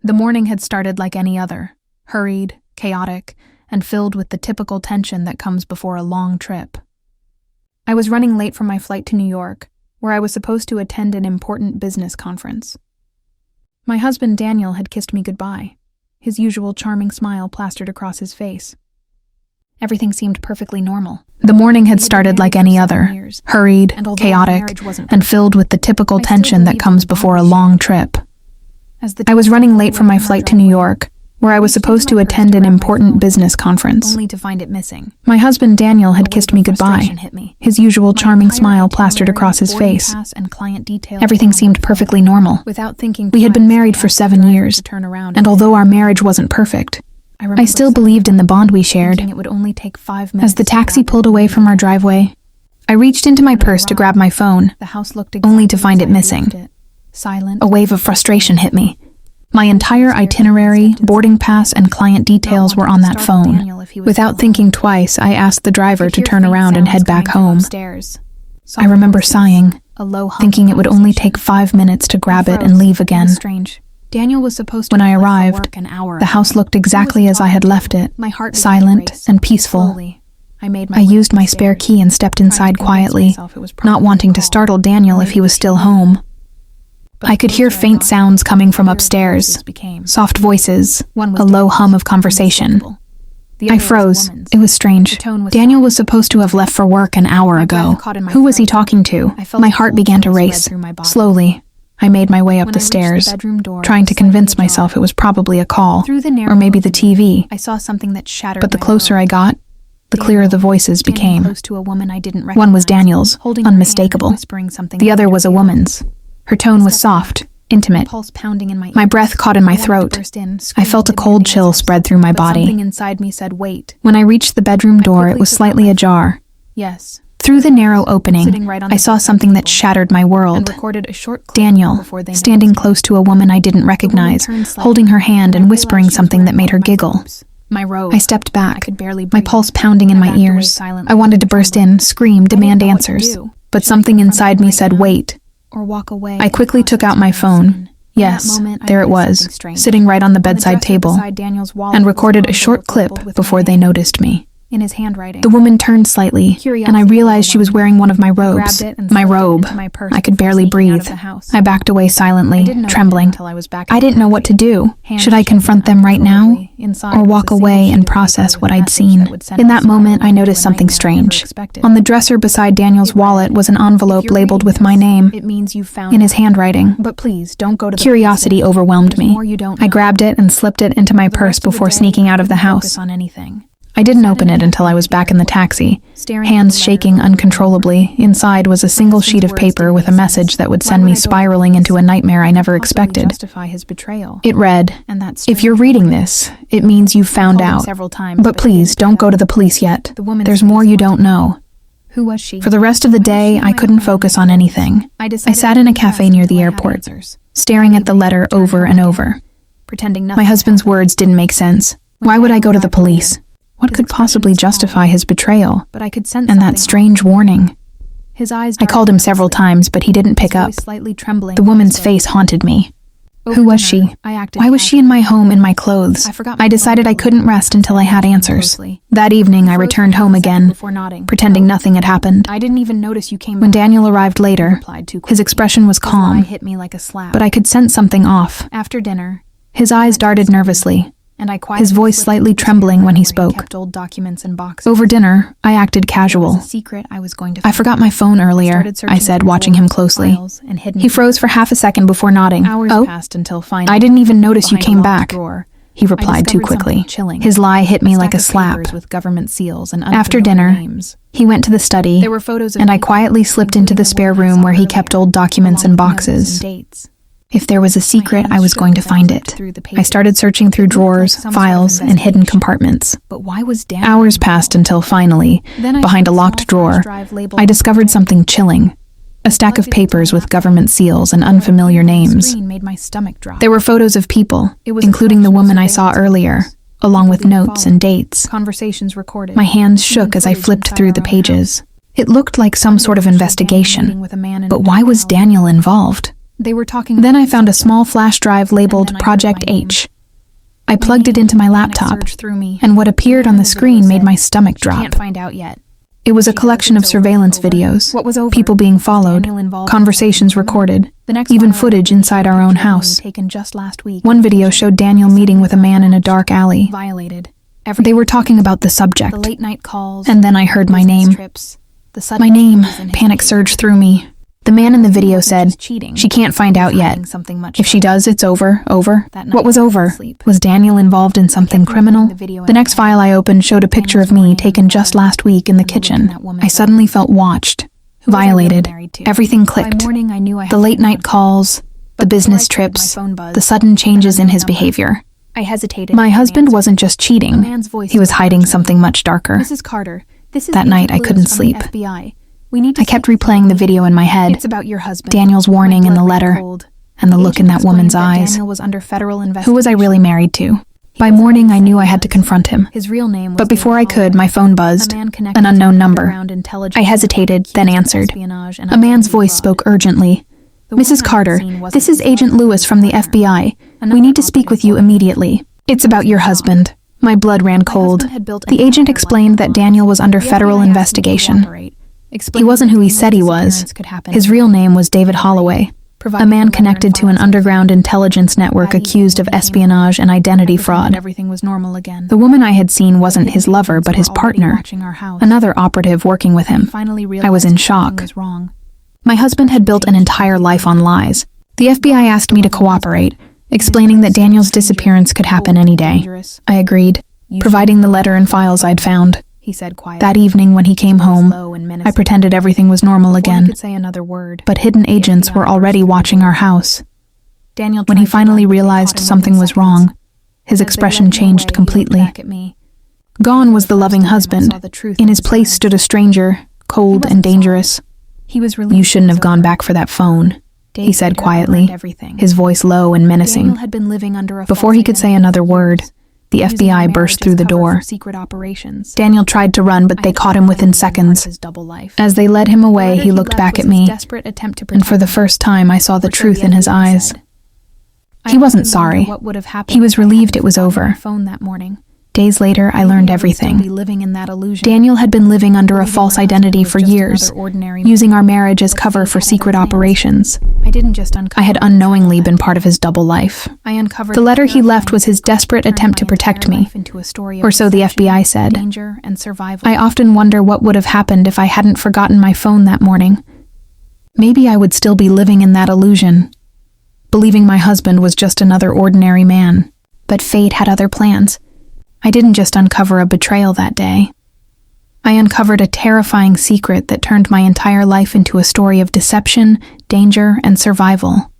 The morning had started like any other, hurried, chaotic, and filled with the typical tension that comes before a long trip. I was running late for my flight to New York, where I was supposed to attend an important business conference. My husband Daniel had kissed me goodbye, his usual charming smile plastered across his face. Everything seemed perfectly normal. The morning had started like any other, hurried, chaotic, and filled with the typical tension that comes before a long trip. I was running late for my flight to New York, where I was supposed to attend an important business conference. Only to find it missing. My husband Daniel had kissed me goodbye, his usual charming smile plastered across his face. Everything seemed perfectly normal. We had been married for 7 years, and although our marriage wasn't perfect, I still believed in the bond we shared. As the taxi pulled away from our driveway, I reached into my purse to grab my phone, only to find it missing. A wave of frustration hit me. My entire itinerary, boarding pass, and client details were on that phone. Without thinking twice, I asked the driver to turn around and head back home. I remember sighing, thinking it would only take 5 minutes to grab it and leave again. When I arrived, the house looked exactly as I had left it, silent and peaceful. I used my spare key and stepped inside quietly, not wanting to startle Daniel if he was still home. I could hear faint sounds coming from upstairs, soft voices, a low hum of conversation. I froze. It was strange. Daniel was supposed to have left for work an hour ago. Who was he talking to? My heart began to race. Slowly, I made my way up the stairs, trying to convince myself it was probably a call, or maybe the TV. But the closer I got, the clearer the voices became. One was Daniel's, unmistakable. The other was a woman's. Her tone was soft, intimate. My breath caught in my throat. I felt a cold chill spread through my body. When I reached the bedroom door, it was slightly ajar. Through the narrow opening, I saw something that shattered my world. Daniel, standing close to a woman I didn't recognize, holding her hand and whispering something that made her giggle. I stepped back, my pulse pounding in my ears. I wanted to burst in, scream, demand answers. But something inside me said, wait. I quickly took out my phone. Yes, there it was, sitting right on the bedside table, and recorded a short clip before they noticed me. The woman turned slightly, and I realized she was wearing one of my robes. My robe. I could barely breathe. I backed away silently, trembling. I didn't know what to do. Should I confront them right now, or walk away and process what I'd seen? In that moment, I noticed something strange. On the dresser beside Daniel's wallet was an envelope labeled with my name, in his handwriting. Curiosity overwhelmed me. I grabbed it and slipped it into my purse before sneaking out of the house. I didn't open it until I was back in the taxi, hands shaking uncontrollably. Inside was a single sheet of paper with a message that would send me spiraling into a nightmare I never expected. It read, "If you're reading this, it means you've found out. But please, don't go to the police yet. There's more you don't know." For the rest of the day, I couldn't focus on anything. I sat in a cafe near the airport, staring at the letter over and over. My husband's words didn't make sense. Why would I go to the police? What could possibly justify his betrayal, and that strange warning? I called him several times, but he didn't pick up. The woman's face haunted me. Who was she? Why was she in my home in my clothes? I decided I couldn't rest until I had answers. That evening, I returned home again, pretending nothing had happened. When Daniel arrived later, his expression was calm, but I could sense something off. His eyes darted nervously, his voice slightly trembling when he spoke. Over dinner, I acted casual. "I forgot my phone earlier," I said, watching him closely. He froze for half a second before nodding. "Oh, I didn't even notice you came back," he replied too quickly. His lie hit me like a slap. After dinner, he went to the study, and I quietly slipped into the spare room where he kept old documents and boxes. If there was a secret, I was going to find it. I started searching through drawers, files, and hidden compartments. Hours passed until finally, behind a locked drawer, I discovered something chilling. A stack of papers with government seals and unfamiliar names. There were photos of people, including the woman I saw earlier, along with notes and dates. My hands shook as I flipped through the pages. It looked like some sort of investigation. But why was Daniel involved? They were talking. Then I found a small flash drive labeled Project H. I plugged it into my laptop, and what appeared on the screen made my stomach drop. Can't find out yet. It was a collection of surveillance videos, people being followed, conversations recorded, even footage inside our own house. One video showed Daniel meeting with a man in a dark alley. They were talking about the subject, and then I heard my name. My name, panic surged through me. The man in the video said, "She can't find out yet. If she does, it's over. What was over? Was Daniel involved in something criminal? The next file I opened showed a picture of me taken just last week in the kitchen. I suddenly felt watched, violated. Everything clicked. The late night calls, the business trips, the sudden changes in his behavior. I hesitated. My husband wasn't just cheating. He was hiding something much darker. Mrs. Carter, this is That night I couldn't sleep. I kept replaying the video in my head, It's about your husband. Daniel's warning in the letter, and the look in that woman's eyes. Daniel was under federal investigation. Who was I really married to? By morning, I knew I had to confront him. His real name was But before I could, my phone buzzed, an unknown number. I hesitated, then answered. A man's voice spoke urgently. "Mrs. Carter, this is Agent Lewis from the FBI. We need to speak with you immediately. It's about your husband." My blood ran cold. The agent explained that Daniel was under federal investigation. He wasn't who he said he was. His real name was David Holloway, a man connected to an underground intelligence network accused of espionage and identity fraud. Everything was normal again. The woman I had seen wasn't his lover, but his partner, another operative working with him. I was in shock. My husband had built an entire life on lies. The FBI asked me to cooperate, explaining that Daniel's disappearance could happen any day. I agreed, providing the letter and files I'd found. He said quietly. That evening when he came home, I pretended everything was normal again. Could say another word. But hidden agents were already watching our house. When he finally realized something was wrong, his expression changed completely. Gone was the loving husband. In his place stood a stranger, cold and dangerous. "You shouldn't have gone back for that phone," he said quietly, his voice low and menacing. Before he could say another word, the FBI burst through the door. Daniel tried to run, but they caught him within seconds. As they led him away, he looked back at me, and for the first time I saw the truth in his eyes. He wasn't sorry. He was relieved it was over. Days later, I learned everything. Daniel had been living under a false identity for years, using our marriage as cover for secret operations. I had unknowingly been part of his double life. The letter he left was his desperate attempt to protect me, or so the FBI said. I often wonder what would have happened if I hadn't forgotten my phone that morning. Maybe I would still be living in that illusion, believing my husband was just another ordinary man. But fate had other plans. I didn't just uncover a betrayal that day. I uncovered a terrifying secret that turned my entire life into a story of deception, danger, and survival.